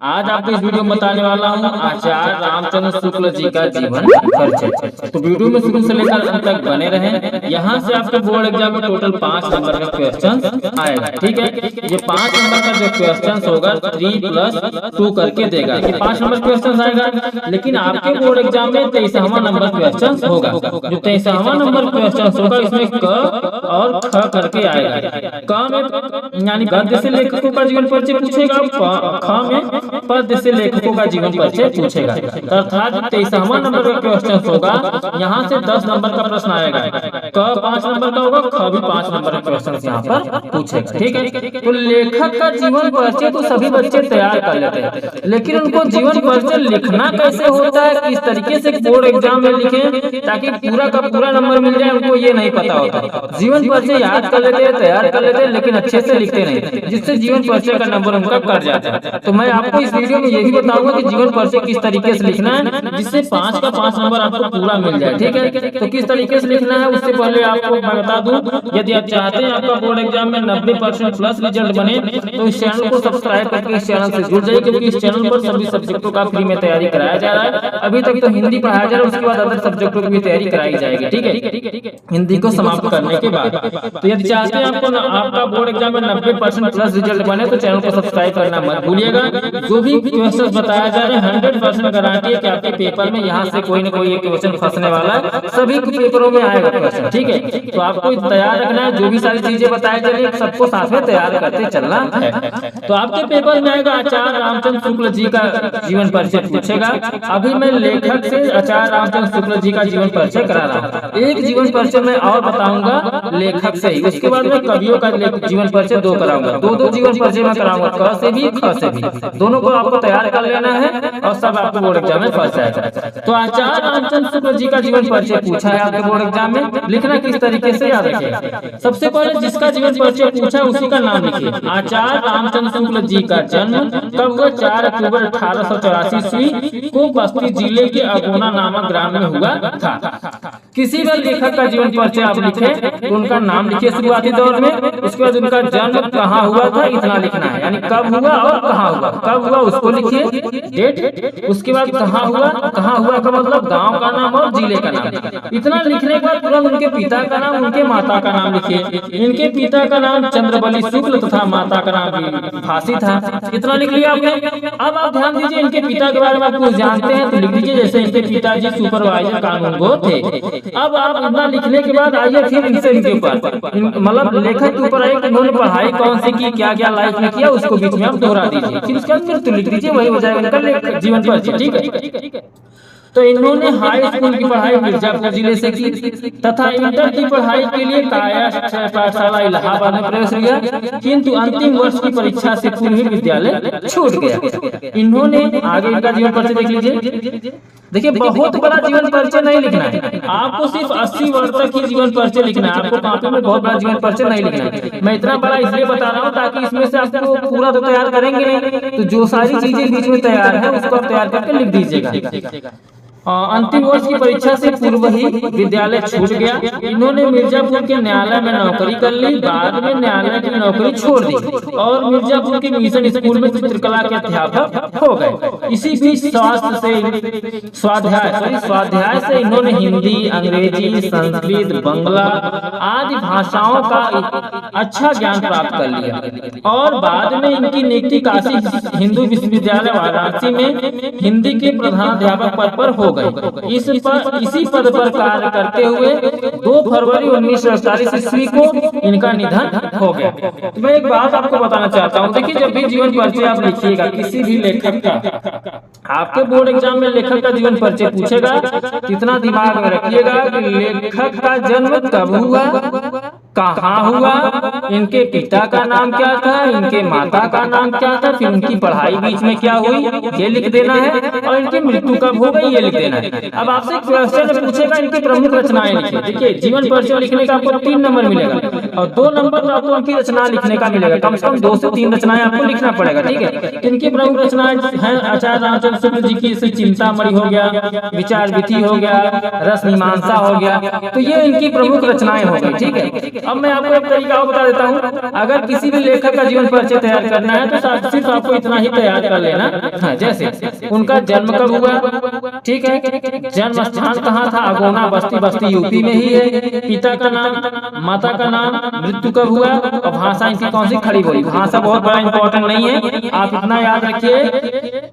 आज आपको इस वीडियो में बताने वाला हूँ आचार्य रामचंद्र शुक्ल जी का जीवन परिचय। तो वीडियो में शुरू से लेकर अंत तक बने रहें। यहाँ से आपके बोर्ड एग्जाम में टोटल 5 नंबर का क्वेश्चन आएगा। ठीक है, ये 5 नंबर का जो क्वेश्चन होगा 3+2 करके देगा। ये 5 नंबर क्वेश्चन आएगा, लेकिन आपके बोर्ड एग्जाम में 23वां नंबर क्वेश्चन होगा। जो 23वां नंबर क्वेश्चन होगा इसमें क और ख करके आएगा। क में यानी गद्य से लेखकों का जीवन परिचय पूछेगा, ख में पद्य से लेखकों का जीवन परिचय पूछेगा। अर्थात 23वां नंबर का क्वेश्चन होगा, यहाँ से 10 नंबर का प्रश्न आएगा। क 5 नंबर का होगा, ख भी 5 नंबर का क्वेश्चन यहाँ पर पूछेगा। ठीक है, तो लेखक का जीवन परिचय तो सभी बच्चे तैयार कर लेते हैं, लेकिन उनको जीवन परिचय लिखना कैसे होता है, किस तरीके से बोर्ड एग्जाम में लिखें ताकि पूरा का पूरा नंबर मिल जाए, उनको ये नहीं पता होता। जीवन परिचय याद कर लेते हैं, तैयार कर लेते हैं, लेकिन अच्छे से लिखते नहीं, जिससे जीवन परिचय का नंबर उनका कट जाता है। तो मैं आपको इस वीडियो में ये भी बताऊंगा कि जीवन परिचय किस तरीके से लिखना है, जिससे 5 का 5 नंबर आपको पूरा मिल जाए। ठीक है, तो किस तरीके से लिखना है उससे पहले आपको मैं बता दूं, यदि आप चाहते हैं आपका बोर्ड एग्जाम में 90% प्लस रिजल्ट बने, तो इस चैनल को सब्सक्राइब करके इस चैनल से जुड़ जाइए, क्योंकि इस चैनल पर सभी सब्जेक्टों का फ्री में तैयारी कराया जा रहा है। अभी तक तो हिंदी पढ़ाया जा रहा है, उसके बाद अदर सब्जेक्टों की भी तैयारी कराई जाएगी। ठीक है, हिंदी को समाप्त करने के बाद। तो यदि चाहते हैं आपको आपका बोर्ड एग्जाम में 90% प्लस रिजल्ट बने, तो चैनल को सब्सक्राइब करना मत भूलिएगा। जो भी क्वेश्चन बताया जा रहा है 100% गारंटी है कि आपके पेपर में यहाँ से कोई ना कोई एक क्वेश्चन फंसने वाला है। सभी पेपरों में आएगा क्वेश्चन। ठीक है, तो आपको तैयार रखना है, जो भी सारी चीजें बताई जा रही है सबको साथ में तैयार करते चलना है। तो आपके पेपर में आएगा आचार्य रामचंद्र शुक्ल जी का जीवन परिचय पूछेगा। अभी मैं लेखक से आचार्य रामचंद्र शुक्ल जी का जीवन परिचय करा रहा हूँ। एक जीवन परिचय मैं और बताऊंगा लेखक से ही, उसके बाद में कवियों का जीवन परिचय 2 कराऊंगा। 2 जीवन परिचय में कराऊंगा, क से भी ख से भी, दोनों को आपको तैयार कर लेना है और सब आपको बोर्ड एग्जाम में फंस जाएगा। तो आचार्य रामचंद्र शुक्ल जी का जीवन परिचय पूछा है आपके बोर्ड एग्जाम में, लिखना किस तरीके से याद रखिएगा। सबसे पहले जिसका जीवन परिचय पूछा उसी का नाम लिखिए। आचार्य रामचंद्र शुक्ल जी का जन्म कब हुआ? 4 अक्टूबर 1884 ईस्वी को बस्ती जिले के अगोना नामक ग्राम में हुआ था। किसी भी लेखक का जीवन परिचय आप लिखें तो उनका नाम लिखिए शुरुआती दौर में, उसके बाद उनका जन्म कहाँ हुआ था इतना लिखना है, यानी कब हुआ और कहाँ हुआ। कब हुआ उसको लिखिए, डेट, उसके बाद कहाँ हुआ का मतलब गांव का नाम और जिले का नाम। इतना लिखने के बाद तुरंत उनके पिता का नाम, उनके माता का नाम लिखिए। इनके पिता का नाम चंद्रबली शुक्ल तथा माता का नाम फांसी था। इतना लिख लिया आपने। अब आप ध्यान दीजिए, इनके पिता के बारे में आप कुछ जानते हैं तो लिख दीजिए, जैसे इनके पिताजी सुपरवाइजर कानूनगो थे। अब आप इतना लिखने के बाद आइए फिर इनसे इनके ऊपर मतलब लेखक के ऊपर आइए कि उन्होंने पढ़ाई कौन सी की, क्या क्या लाइफ में किया, उसको बीच में आप दोहरा दीजिए। फिर उसके बाद तो लिख दीजिए, वही हो जाएगा इनका जीवन परिचय। ठीक है, तो इन्होंने हाई स्कूल की पढ़ाई मिर्जापुर जिले से की तथा इंटर की पढ़ाई के लिए कायस्थ पाठशाला इलाहाबाद में प्रवेश किया, किंतु अंतिम वर्ष की परीक्षा से पूर्व ही विद्यालय छूट गया। इन्होंने आगे इनका जीवन परिचय देख लीजिए। देखिए, बहुत बड़ा जीवन परिचय नहीं लिखना है आपको, सिर्फ 80 वर्ष तक ही जीवन परिचय लिखना है। आपको कॉपी में बहुत बड़ा जीवन परिचय नहीं लिखना है। मैं इतना बड़ा इसलिए बता रहा हूँ ताकि इसमें से आपको पूरा तो तैयार करेंगे नहीं, तो जो सारी चीजें बीच में तैयार है उसको आप तैयार करके लिख दीजिएगा। अंतिम वर्ष की परीक्षा से पूर्व ही विद्यालय छूट गया। इन्होंने मिर्जापुर के न्यायालय में नौकरी कर ली, बाद में न्यायालय की नौकरी छोड़ दी और मिर्जापुर के मिशन स्कूल में चित्रकला के अध्यापक हो गए। इसी बीच स्वाध्याय से इन्होंने हिंदी, अंग्रेजी, संस्कृत, बंगला आदि भाषाओं का अच्छा ज्ञान प्राप्त कर लिया और बाद में इनकी नियुक्ति काशी हिंदू विश्वविद्यालय वाराणसी में हिंदी के प्रधानाध्यापक पद पर हो गए। इसी पद पर कार्य करते हुए 2 फरवरी 1948 ईस्वी को इनका निधन हो गया। तो मैं एक बात आपको बताना चाहता हूँ, देखिए जब भी जीवन परिचय आप लिखिएगा किसी भी लेखक का, आपके बोर्ड एग्जाम में लेखक का जीवन परिचय पूछेगा, कितना दिमाग में रखिएगा कि लेखक का जन्म कब हुआ, कहाँ हुआ, इनके पिता का नाम क्या था, इनके माता का नाम क्या था, फिर उनकी पढ़ाई बीच में क्या हुई ये लिख देना है, और इनकी मृत्यु कब हो गई ये लिख देना है। अब आपसे क्वेश्चन में पूछेगा इनकी प्रमुख रचनाएं लिखिए। देखिए जीवन परिचय लिखने का आपको 3 नंबर मिलेगा और 2 नंबर तो आपको उनकी रचना लिखने का मिलेगा। कम से कम 2 से 3 रचनाएं आपको लिखना पड़ेगा, ठीक है। इनकी प्रमुख रचनाएं हैं आचार्य रामचंद्र शुक्ल जी की चिंतामणि हो गया, विचार विधि हो गया, रस मीमांसा हो गया, तो ये इनकी प्रमुख रचनाएं हो गई, ठीक है। अब मैं आपको एक तरीका और बता देता हूँ, अगर किसी भी लेखक का जीवन परिचय तैयार करना है तो सिर्फ आपको इतना ही तैयार कर लेना। हाँ, जैसे उनका जन्म कब हुआ, ठीक है, जन्म स्थान कहाँ था, अगोना बस्ती यूपी में ही है, पिता का नाम, माता का नाम, मृत्यु कब हुआ और भाषा इनकी कौन सी खड़ी बोली। भाषा बहुत बड़ा इंपॉर्टेंट नहीं है, आप इतना याद रखिए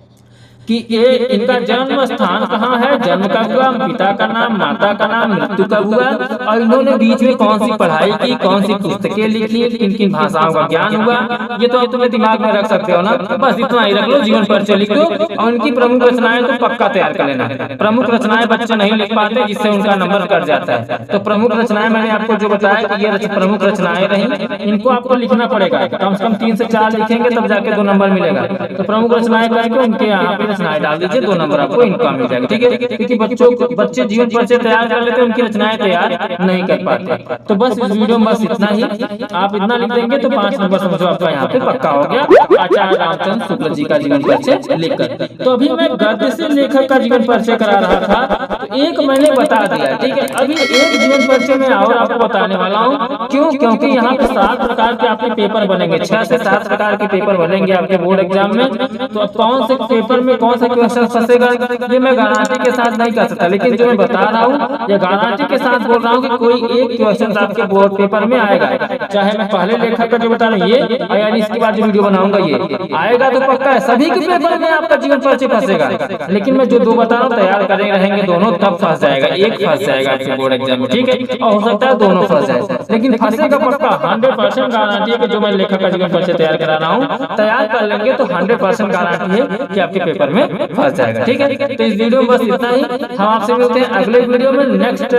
कि ये इनका जन्म स्थान कहाँ है, जन्म कब हुआ, पिता का नाम, माता का नाम, मृत्यु कब हुआ और इन्होंने बीच में कौन सी पढ़ाई की, कौन सी पुस्तकें लिखी, किन किन भाषाओं का ज्ञान हुआ, ये तो आप तुम्हें दिमाग में रख सकते हो ना। बस इतना ही रख लो, जीवन परिचय लिख दो और इनकी प्रमुख रचनाएं तो पक्का तैयार कर लेना। प्रमुख रचनाएं बच्चे नहीं लिख पाते जिससे उनका नंबर कट जाता है, तो प्रमुख रचनाएं मैंने आपको जो बताया कि ये प्रमुख रचनाएं रही, इनको आपको लिखना पड़ेगा। कम से कम 3 से 4 लिखेंगे तब जाके 2 नंबर मिलेगा। तो प्रमुख रचनाएं करके उनके यहाँ पे रचनाएं डाल दीजिए, 2 नंबर आपको इनका मिल जाएगा, ठीक है। क्योंकि बच्चे जीवन परिचय तैयार कर लेते हैं, उनकी रचनाएं तैयार नहीं कर पाते। तो बस इस वीडियो में बस इतना ही, आप इतना लिख देंगे तो 5 नंबर समझो आपका यहाँ पे पक्का हो गया, आचार्य रामचंद्र शुक्ल जी का जीवन परिचय लिखकर। तो अभी मैं गद्य से लेखक का जीवन परिचय करा रहा था, तो एक मैंने बता दिया, ठीक है। अभी एक जीवन परिचय में और आपको बताने वाला हूँ, क्यों, क्योंकि यहाँ पे 7 प्रकार के आपके पेपर बनेंगे, 6 से 7 प्रकार के पेपर बनेंगे आपके बोर्ड एग्जाम में। तो अब कौन से पेपर में कौन सा क्वेश्चन फंसेगा ये मैं गारंटी के साथ नहीं कर सकता, लेकिन जो मैं बता रहा हूँ ये गारंटी के साथ बोल रहा हूँ कि कोई एक क्वेश्चन आपके बोर्ड पेपर में आएगा। चाहे मैं पहले लेखक का जो बता रहा हूँ ये, यानी इसके बाद जो वीडियो बनाऊंगा ये आएगा तो पक्का है, सभी के पेपर में आपका जीवन परिचय फंसेगा। लेकिन मैं जो 2 बता रहा हूँ तैयार करे रहेंगे दोनों, तब फंस जाएगा, एक फंस जाएगा आपके बोर्ड एग्जाम में, ठीक है। और हो सकता है दोनों फंस जाए, लेकिन फंसेगा पक्का, 100% गारंटी है कि जो मैं लेखक का जीवन परिचय तैयार करा रहा हूँ तैयार कर लेंगे तो 100% गारंटी है कि आपके पेपर में फंस जाएगा, ठीक है। तो इस वीडियो में बस इतना ही, हम आपसे मिलते हैं अगले वीडियो में नेक्स्ट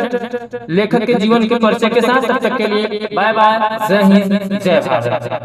लेखक के जीवन के परिचय के साथ। तब तक के लिए बाय बाय, जय हिंद, जय भारत।